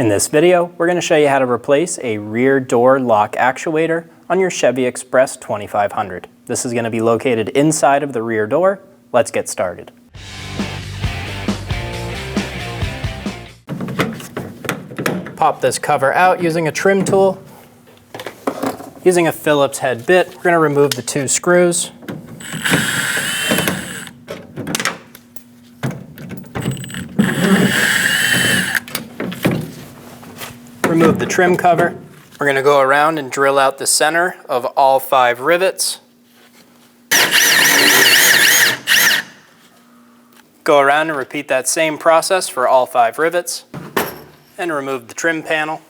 In this video, we're going to show you how to replace a rear door lock actuator on your Chevy Express 2500. This is going to be located inside of the rear door. Let's get started. Pop this cover out using a trim tool. Using a Phillips head bit, we're going to remove the two screws. Remove the trim cover. We're going to go around and drill out the center of all 5 rivets. Go around and repeat that same process for all 5 rivets. And remove the trim panel.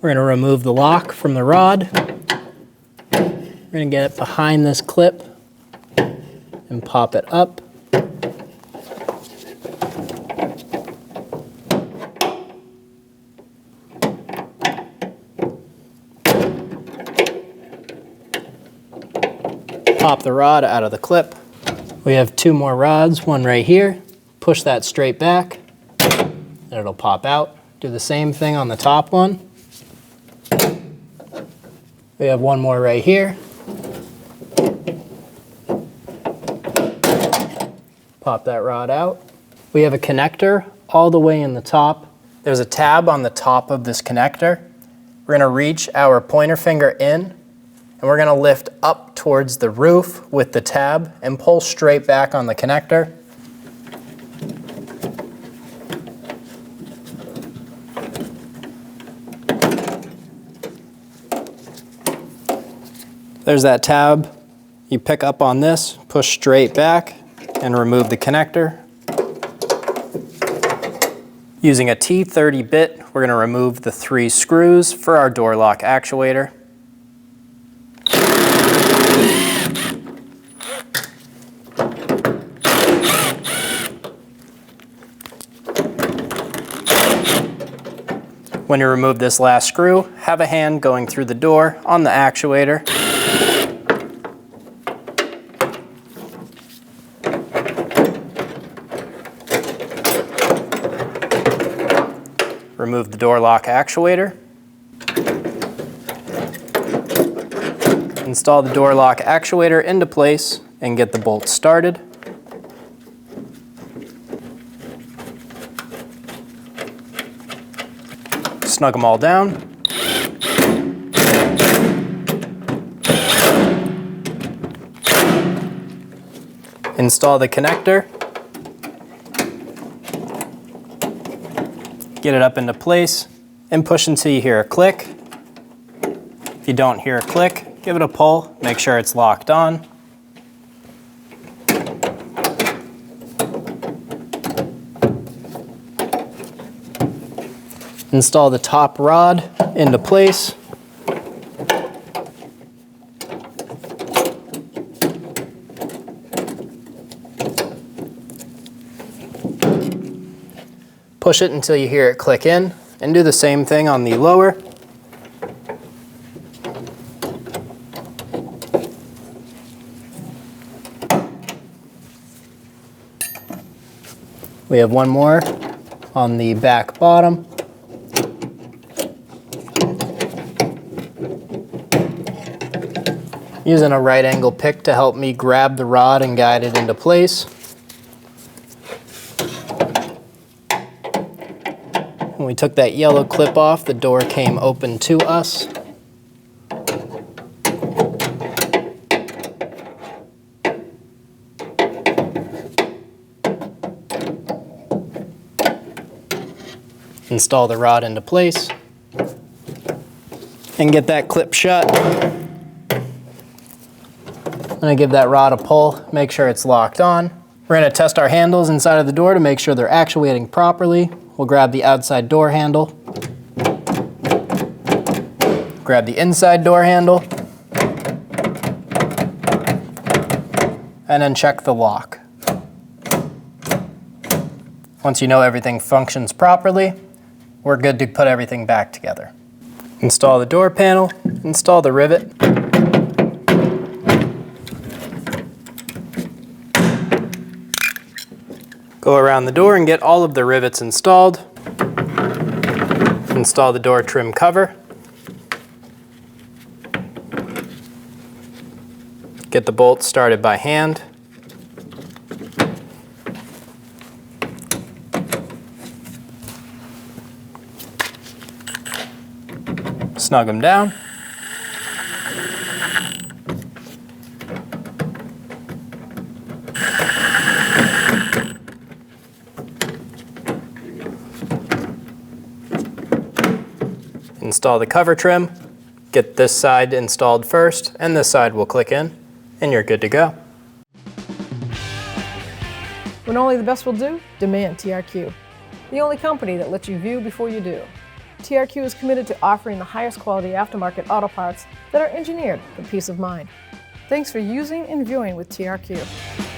We're going to remove the lock from the rod. We're going to get it behind this clip and pop it up. Pop the rod out of the clip. We have 2 more rods, one right here. Push that straight back, and it'll pop out. Do the same thing on the top one. We have 1 more right here. Pop that rod out. We have a connector all the way in the top. There's a tab on the top of this connector. We're gonna reach our pointer finger in, and we're gonna lift up towards the roof with the tab and pull straight back on the connector. There's that tab. You pick up on this, push straight back, and remove the connector. Using a T30 bit, we're gonna remove the 3 screws for our door lock actuator. When you remove this last screw, have a hand going through the door on the actuator. Remove the door lock actuator. Install the door lock actuator into place and get the bolts started. Snug them all down. Install the connector. Get it up into place and push until you hear a click. If you don't hear a click, give it a pull, make sure it's locked on. Install the top rod into place. Push it until you hear it click in, and do the same thing on the lower. We have 1 more on the back bottom. Using a right angle pick to help me grab the rod and guide it into place. When we took that yellow clip off, the door came open to us. Install the rod into place and get that clip shut. I'm going to give that rod a pull, make sure it's locked on. We're going to test our handles inside of the door to make sure they're actuating properly. We'll grab the outside door handle, grab the inside door handle, and then check the lock. Once you know everything functions properly, we're good to put everything back together. Install the door panel, install the rivet. Go around the door and get all of the rivets installed. Install the door trim cover. Get the bolts started by hand. Snug them down. Install the cover trim. Get this side installed first, and this side will click in, and you're good to go. When only the best will do, demand TRQ. The only company that lets you view before you do. TRQ is committed to offering the highest quality aftermarket auto parts that are engineered for peace of mind. Thanks for using and viewing with TRQ.